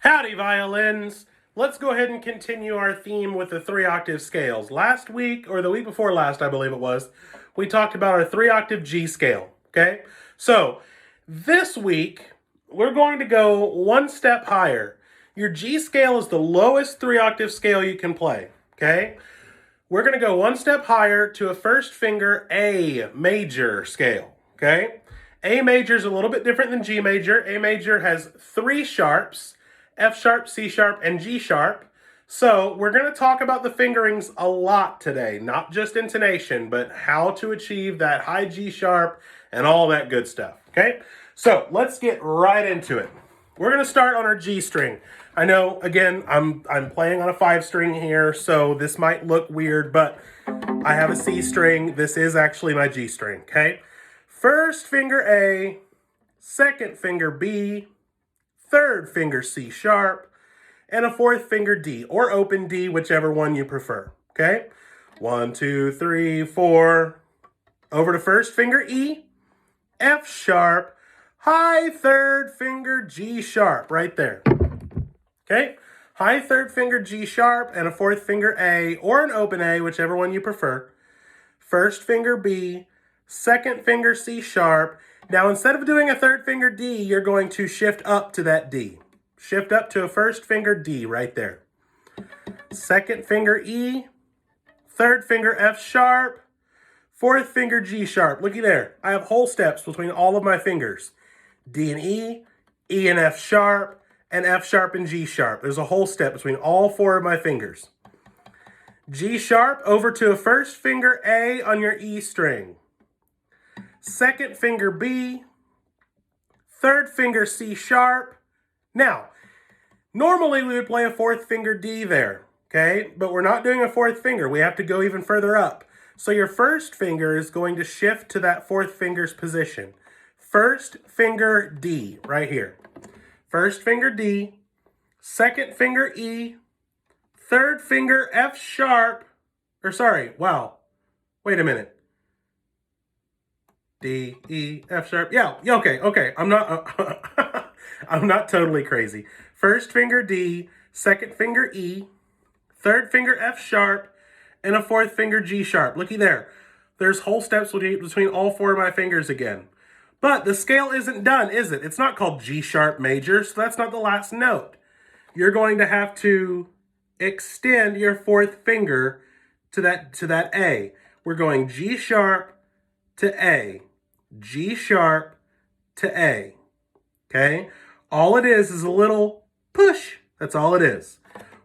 Howdy, violins! Let's go ahead and continue our theme with the 3-octave scales. Last week, or the week before last, I believe it was, we talked about our 3-octave G scale, okay? So, this week, we're going to go one step higher. Your G scale is the lowest 3-octave scale you can play, okay? We're going to go one step higher to a first finger A major scale, okay? A major is a little bit different than G major. A major has 3 sharps, F sharp, C sharp, and G sharp. So we're going to talk about the fingerings a lot today, not just intonation, but how to achieve that high G sharp and all that good stuff, okay? So let's get right into it. We're going to start on our G string. I know, again, I'm playing on a 5-string here, so this might look weird, but I have a C string. This is actually my G string, okay? First finger A, second finger B, third finger C sharp, and a fourth finger D, or open D, whichever one you prefer, okay? 1, 2, 3, 4. Over to first finger E, F sharp, high third finger G sharp, right there, okay? High third finger G sharp and a fourth finger A, or an open A, whichever one you prefer. First finger B, second finger C sharp. Now, instead of doing a third finger D, you're going to shift up to that D. Shift up to a first finger D right there. Second finger E, third finger F sharp, fourth finger G sharp. Looky there. I have whole steps between all of my fingers. D and E and F sharp, and F sharp and G sharp. There's a whole step between all 4 of my fingers. G sharp over to a first finger A on your E string. Second finger B, third finger C sharp. Now, normally we would play a fourth finger D there, okay? But we're not doing a fourth finger. We have to go even further up. So your first finger is going to shift to that fourth finger's position. First finger D, right here. First finger D, second finger E, third finger F sharp, wait a minute. D, E, F sharp. Yeah, okay. I'm not I'm not totally crazy. First finger D, second finger E, third finger F sharp, and a fourth finger G sharp. Looky there. There's whole steps between all 4 of my fingers again. But the scale isn't done, is it? It's not called G sharp major, so that's not the last note. You're going to have to extend your fourth finger to that A. We're going G sharp to A. G sharp to A, okay? All it is a little push. That's all it is.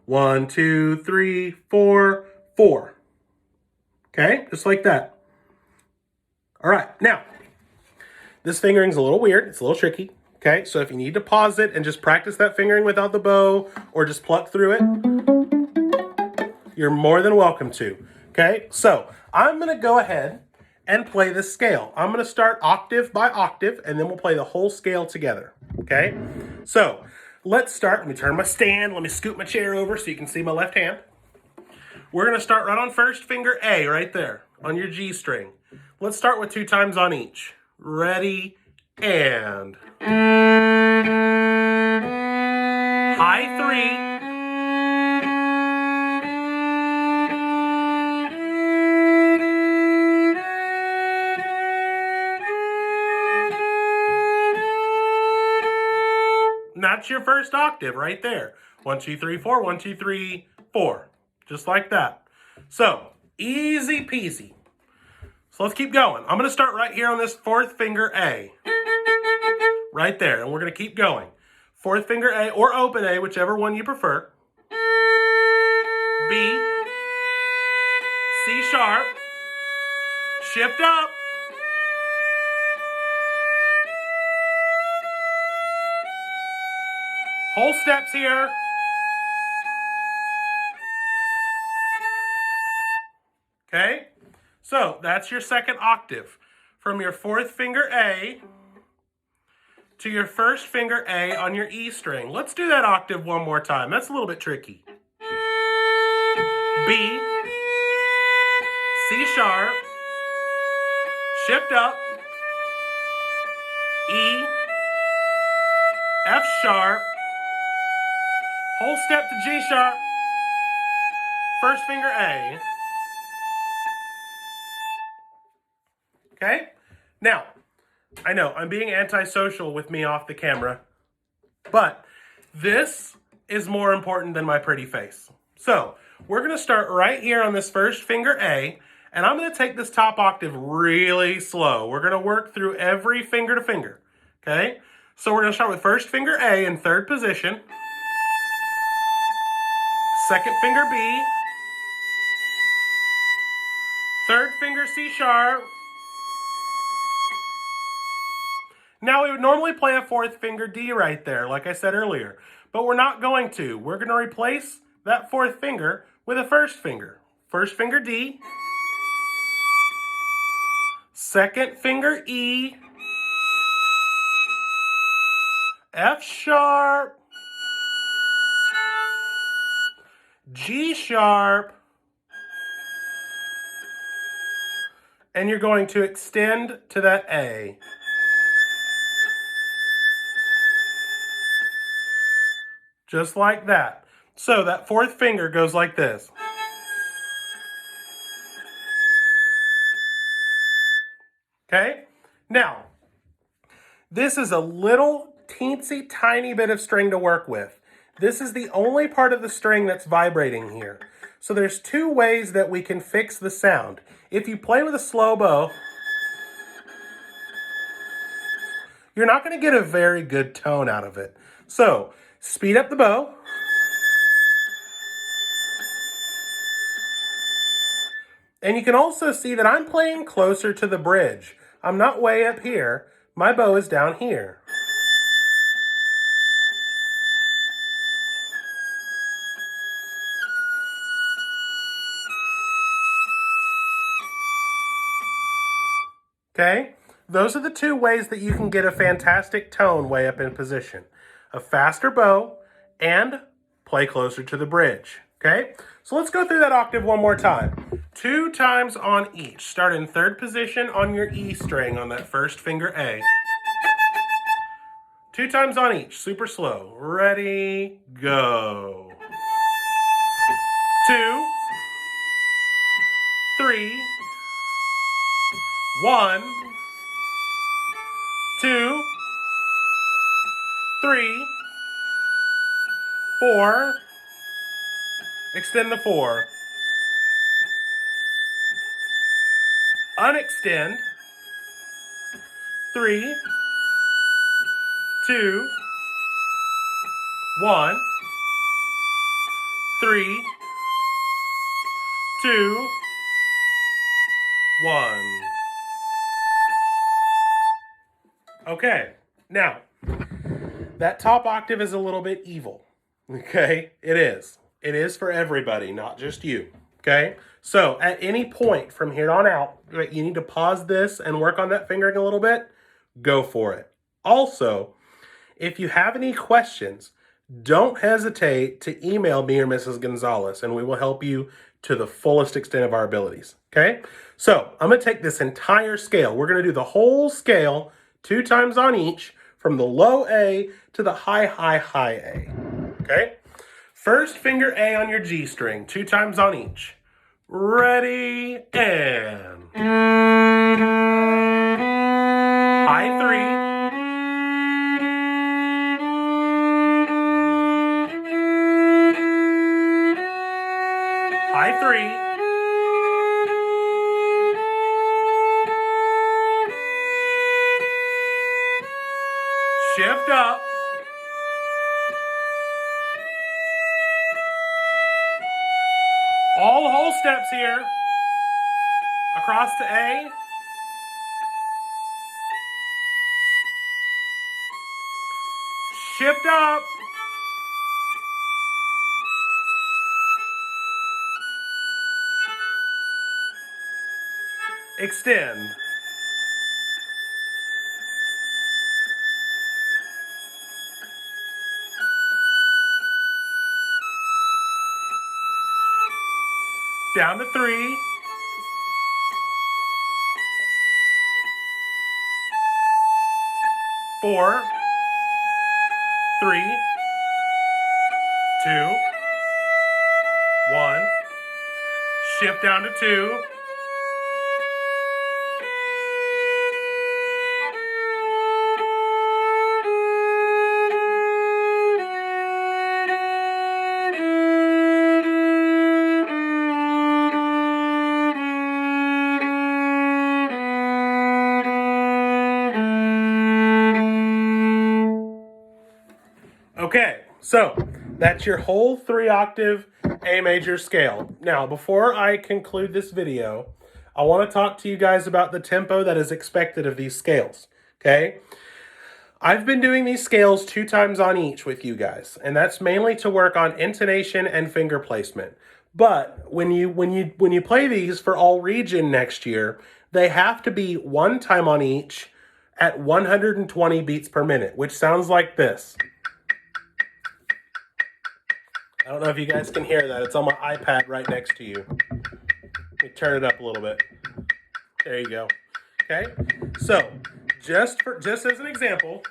1, 2, 3, 4, 4. Okay, just like that. All right, now, this fingering's a little weird. It's a little tricky, okay? So if you need to pause it and just practice that fingering without the bow or just pluck through it, you're more than welcome to, okay? So I'm going to go ahead and play this scale. I'm going to start octave by octave, and then we'll play the whole scale together, okay? So let's start. Let me turn my stand. Let me scoot my chair over so you can see my left hand. We're going to start right on first finger A, right there, on your G string. Let's start with 2 times on each. Ready, and high 3, and that's your first octave right there. 1, 2, 3, 4, 1, 2, 3, 4. Just like that. So, easy peasy. So let's keep going. I'm going to start right here on this fourth finger A. Right there. And we're going to keep going. Fourth finger A or open A, whichever one you prefer. B. C sharp. Shift up. Whole steps here. Okay? So that's your second octave. From your fourth finger A to your first finger A on your E string. Let's do that octave one more time. That's a little bit tricky. B, C sharp, shift up, E, F sharp, Whole step to G sharp. First finger A. Okay? Now, I know I'm being antisocial with me off the camera, but this is more important than my pretty face. So, we're going to start right here on this first finger A, and I'm going to take this top octave really slow. We're going to work through every finger to finger. Okay? So we're going to start with first finger A in third position. Second finger B. Third finger C sharp. Now we would normally play a fourth finger D right there, like I said earlier. But we're not going to. We're going to replace that fourth finger with a first finger. First finger D. Second finger E. F sharp. G sharp. And you're going to extend to that A. Just like that. So that fourth finger goes like this. Okay? Now, this is a little teensy tiny bit of string to work with. This is the only part of the string that's vibrating here. So there's two ways that we can fix the sound. If you play with a slow bow, you're not going to get a very good tone out of it. So, speed up the bow. And you can also see that I'm playing closer to the bridge. I'm not way up here. My bow is down here. Okay? Those are the two ways that you can get a fantastic tone way up in position. A faster bow and play closer to the bridge. Okay? So let's go through that octave one more time. 2 times on each. Start in third position on your E string on that first finger A. 2 times on each. Super slow. Ready, go. 2, 3, 1, 2, 3, 4. Extend the 4. Unextend. 3, 2, 1, 3, 2, 1. Okay, now, that top octave is a little bit evil. Okay, it is. It is for everybody, not just you. Okay, so at any point from here on out, you need to pause this and work on that fingering a little bit. Go for it. Also, if you have any questions, don't hesitate to email me or Mrs. Gonzalez, and we will help you to the fullest extent of our abilities. Okay, so I'm going to take this entire scale. We're going to do the whole scale 2 times on each, from the low A to the high A. Okay? First finger A on your G string, 2 times on each. Ready, and high 3. High 3. Shift up. All whole steps here. Across to A. Shift up. Extend. Down to 3. Four, 3, 2, 1, shift down to 2, Okay, so that's your whole 3-octave A major scale. Now, before I conclude this video, I want to talk to you guys about the tempo that is expected of these scales, okay? I've been doing these scales 2 times on each with you guys, and that's mainly to work on intonation and finger placement. But when you play these for all region next year, they have to be 1 time on each at 120 beats per minute, which sounds like this. I don't know if you guys can hear that. It's on my iPad right next to you. Let me turn it up a little bit. There you go. Okay? So, just as an example.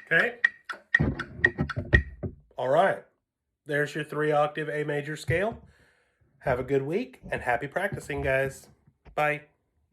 Okay? All right. There's your 3-octave A major scale. Have a good week and happy practicing, guys. Bye.